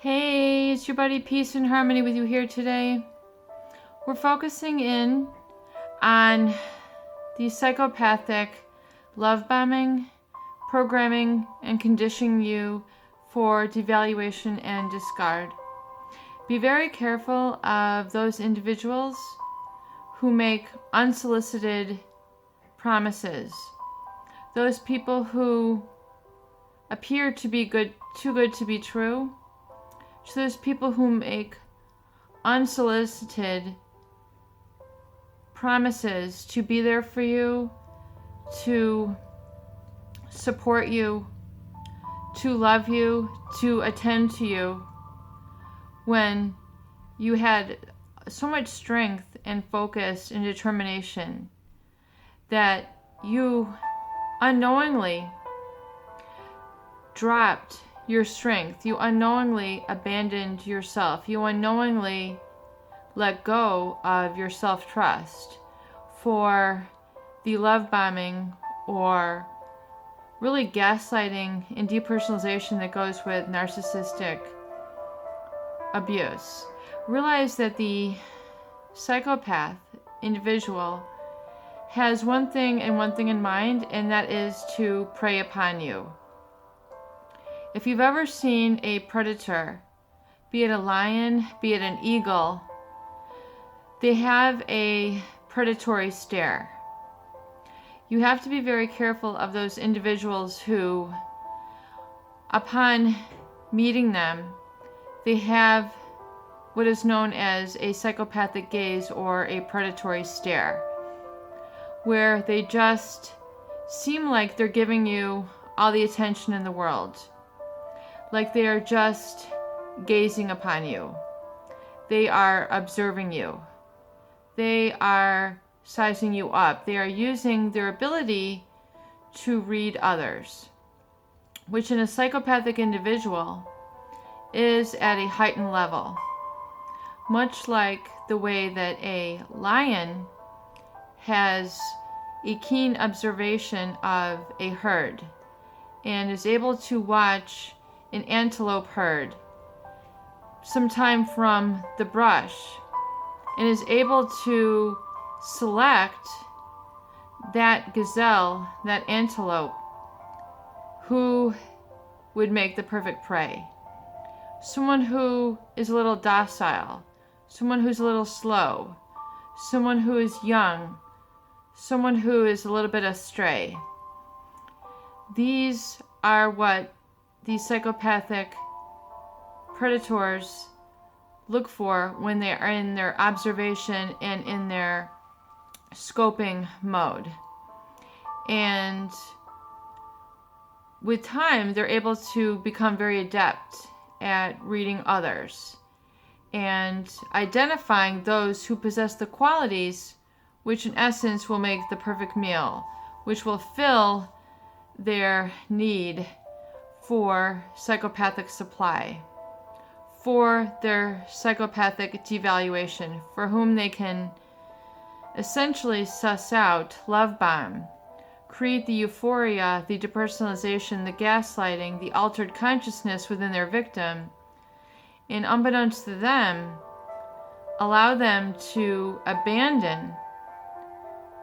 Hey, it's your buddy Peace and Harmony with you here today. We're focusing in on the psychopathic love bombing, programming, and conditioning you for devaluation and discard. Be very careful of those individuals who make unsolicited promises. Those people who appear to be too good to be true. So there's people who make unsolicited promises to be there for you, to support you, to love you, to attend to you, when you had so much strength and focus and determination that you unknowingly dropped your strength. You unknowingly abandoned yourself. You unknowingly let go of your self-trust for the love bombing or really gaslighting and depersonalization that goes with narcissistic abuse. Realize that the psychopath individual has one thing and one thing in mind, and that is to prey upon you. If you've ever seen a predator, be it a lion, be it an eagle, they have a predatory stare. You have to be very careful of those individuals who, upon meeting them, they have what is known as a psychopathic gaze or a predatory stare, where they just seem like they're giving you all the attention in the world. Like they are just gazing upon you. They are observing you. They are sizing you up. They are using their ability to read others, which in a psychopathic individual is at a heightened level. Much like the way that a lion has a keen observation of a herd and is able to watch an antelope herd sometime from the brush and is able to select that gazelle, that antelope, who would make the perfect prey. Someone who is a little docile, someone who's a little slow, someone who is young, someone who is a little bit astray. These are what these psychopathic predators look for when they are in their observation and in their scoping mode. And with time, they're able to become very adept at reading others and identifying those who possess the qualities which in essence will make the perfect meal, which will fill their need for psychopathic supply, for their psychopathic devaluation, for whom they can essentially suss out, love bomb, create the euphoria, the depersonalization, the gaslighting, the altered consciousness within their victim, and unbeknownst to them, allow them to abandon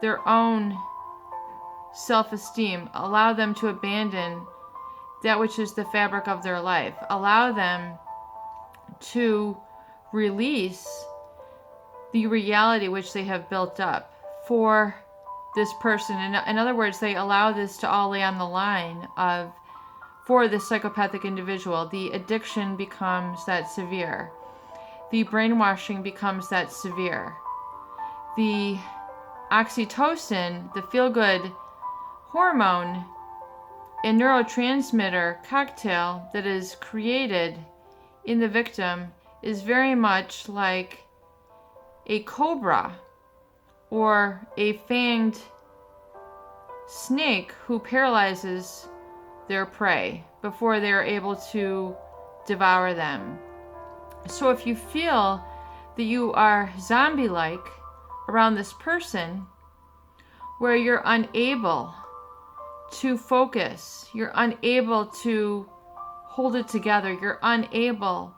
their own self-esteem, allow them to abandon that which is the fabric of their life, allow them to release the reality which they have built up for this person. In other words, they allow this to all lay on the line for this psychopathic individual. The addiction becomes that severe. The brainwashing becomes that severe. The oxytocin, the feel-good hormone and neurotransmitter cocktail that is created in the victim is very much like a cobra or a fanged snake who paralyzes their prey before they are able to devour them. So if you feel that you are zombie-like around this person, where you're unable to focus, you're unable to hold it together, you're unable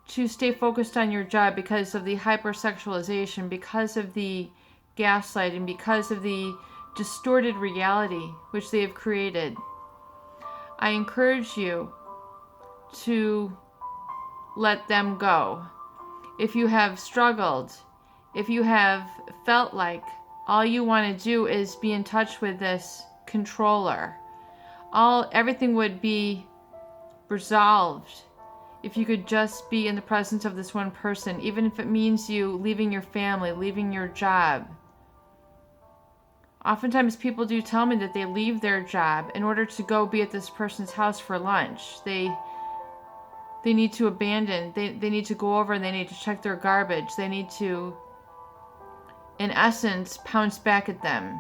to stay focused on your job because of the hypersexualization, because of the gaslighting, because of the distorted reality which they have created. I encourage you to let them go. If you have struggled, if you have felt like all you want to do is be in touch with this controller, everything would be resolved if you could just be in the presence of this one person, even if it means you leaving your family, leaving your job. Oftentimes people do tell me that they leave their job in order to go be at this person's house for lunch. They need to abandon, they need to go over and they need to check their garbage. They need to, in essence, pounce back at them.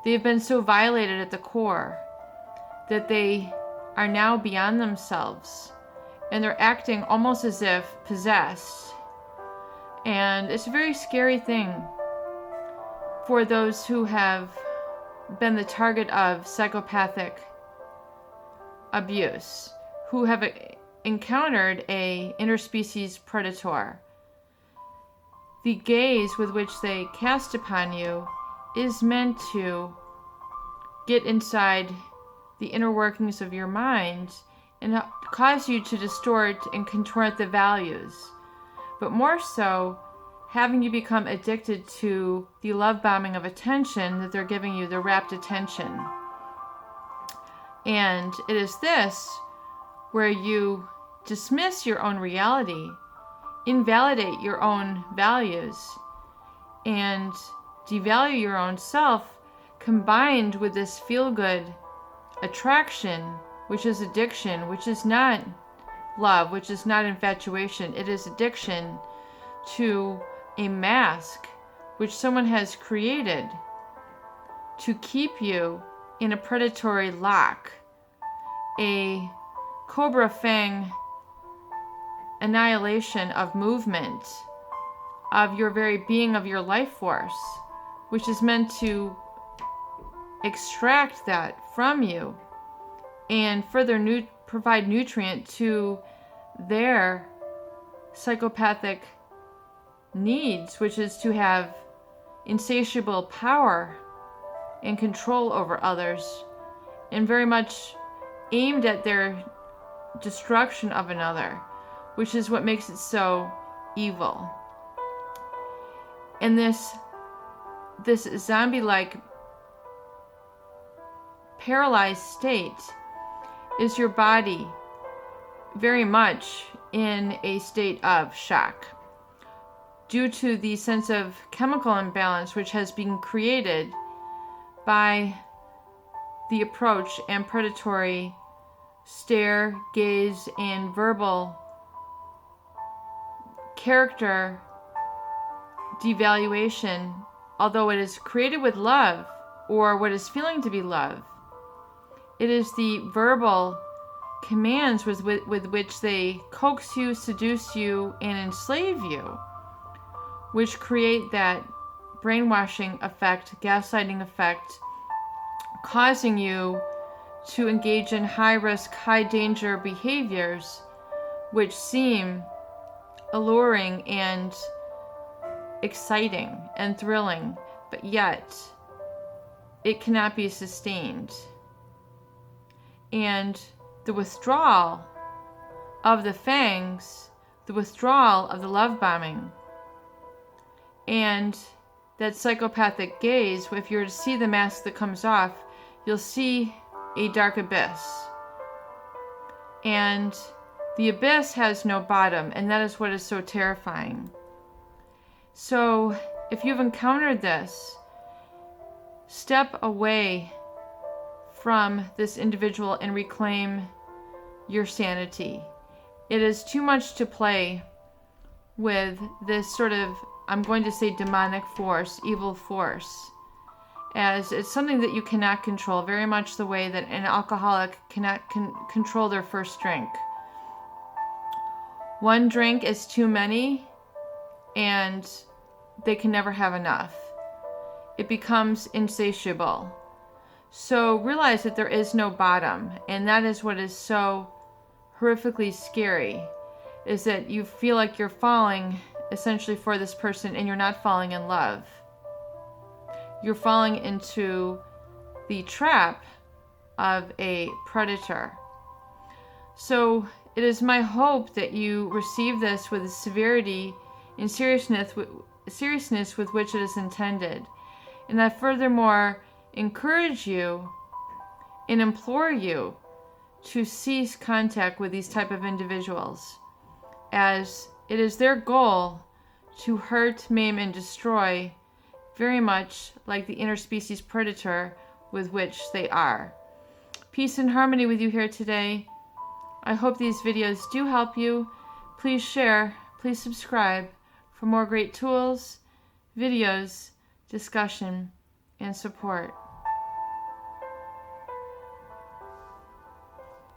They've been so violated at the core that they are now beyond themselves. And they're acting almost as if possessed. And it's a very scary thing for those who have been the target of psychopathic abuse, who have encountered a interspecies predator. The gaze with which they cast upon you is meant to get inside the inner workings of your mind and cause you to distort and contort the values, but more so having you become addicted to the love bombing of attention that they're giving you, the rapt attention. And it is this where you dismiss your own reality, invalidate your own values, and devalue your own self, combined with this feel-good attraction, which is addiction, which is not love, which is not infatuation. It is addiction to a mask which someone has created to keep you in a predatory lock, a cobra fang annihilation of movement, of your very being, of your life force, which is meant to extract that from you and further provide nutrient to their psychopathic needs, which is to have insatiable power and control over others, and very much aimed at their destruction of another, which is what makes it so evil. And this zombie-like paralyzed state is your body very much in a state of shock due to the sense of chemical imbalance which has been created by the approach and predatory stare, gaze, and verbal character devaluation, although it is created with love or what is feeling to be love. It is the verbal commands with which they coax you, seduce you, and enslave you, which create that brainwashing effect, gaslighting effect, causing you to engage in high-risk, high-danger behaviors which seem alluring and exciting and thrilling, but yet it cannot be sustained. And the withdrawal of the fangs, the withdrawal of the love bombing, and that psychopathic gaze, if you were to see the mask that comes off, you'll see a dark abyss. And the abyss has no bottom, and that is what is so terrifying. So, if you've encountered this, step away from this individual and reclaim your sanity. It is too much to play with this sort of, I'm going to say, demonic force, evil force, as it's something that you cannot control, very much the way that an alcoholic cannot control their first drink. One drink is too many, and they can never have enough. It becomes insatiable. So realize that there is no bottom, and that is what is so horrifically scary. is that you feel like you're falling essentially for this person and you're not falling in love. You're falling into the trap of a predator. So it is my hope that you receive this with the severity and seriousness with which it is intended, and I furthermore encourage you and implore you to cease contact with these type of individuals, as it is their goal to hurt, maim, and destroy, very much like the interspecies predator with which they are. Peace and harmony with you here today. I hope these videos do help you. Please share, please subscribe for more great tools, videos, discussion, and support.